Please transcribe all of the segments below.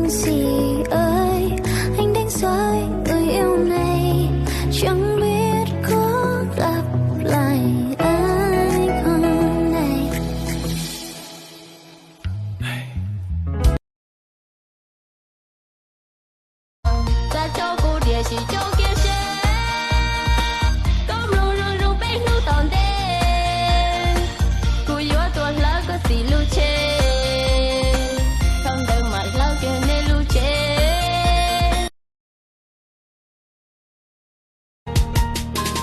những gì ơi, anh đánh rơi người yêu này, chẳng biết có gặp lại ai hôm nay. Ta cho cô địa chỉ cho kia xe, có ru ru ru bên nu tòn đen, cô yếu tuần lá có gì lưu chê, không đợi mặt lâu kia nên lưu chê.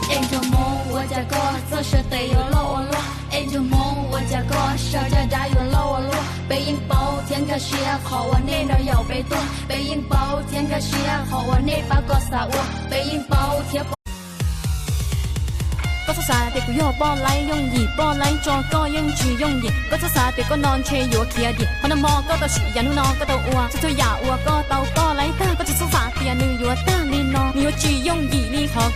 Em cho mong我家哥这是得有漏了，em cho mong我家哥是家家有漏了，背影包天个血好我那那要被动，背影包天个血好我那把个啥我，背影包天。có số xa thì cũng bỏ lại dùng gì bỏ lại cho có những chuyện dùng gì có số xa thì có non chơi vừa kia đi họ nằm mò có tàu chỉ nhà nó có tàu ua cho thôi giả ua có tàu có lấy ta có chỉ số xa thì nữ vừa ta đi nó nhiều chuyện dùng gì đi họ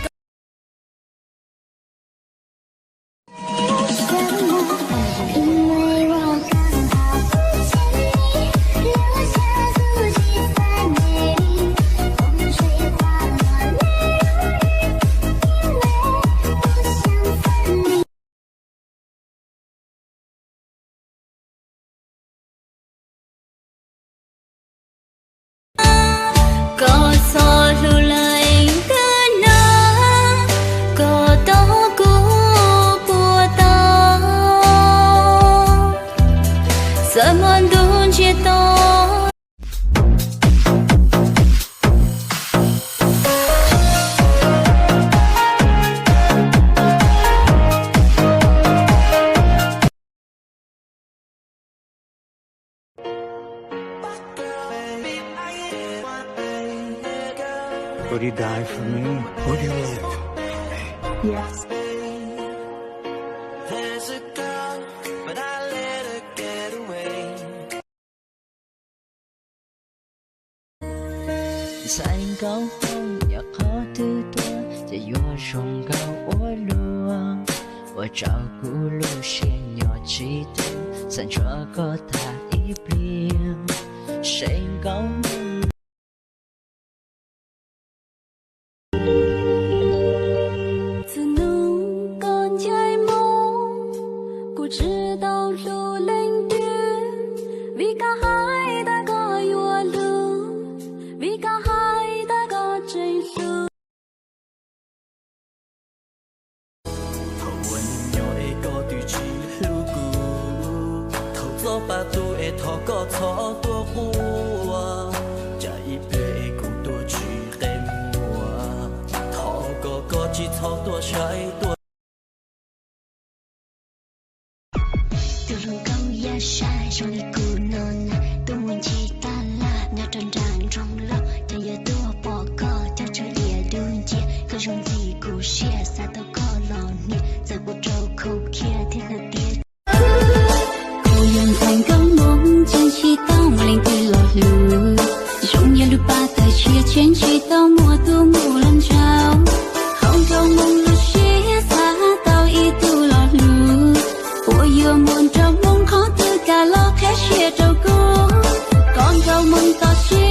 có gió lưu lại cơn nắng, có tố cũ bùa tao, giờ muốn đun chia to. Would you die for me? Would you live? Yes. There's a girl, but I let her get away. Xanh cao phong nhạc khó tư tua,จะยัวชงเกาอัวลัวว่าเจ้ากูรู้เชียนยอดชีตูสันชัวก็ตาอีเปลี่ยนเสียงเกา知道路零点，vì cả hai ta có yêu thương, vì cả hai ta có tranh sự. Thầu quân nhỏ ấy có tùy chỉ lưu cũ, thầu gió ba tu ấy thọ có thọ tua cua, chạy về cũng tua chỉ tem mùa, thọ có chỉ thọ tua trái tua. Sai trong đi cù non tôi muốn chỉ ta là nhà tròn tràn trong lo cho giờ tôi bỏ cò cho địa đường chia có trong gì cù share xa tôi có lò nè giờ bộ trâu khâu kia thế là tiếc cô yên thành công mong chân chỉ tao mà lên từ lò lù trong nhà lúc ba ta chia chân chỉ tao mua tôi mua lần chào không cho mong lúc chia xa tao ý tu lò lù cô yêu muốn trong mong khó cả lo khẽ chia trâu cô con trâu mừng tao chia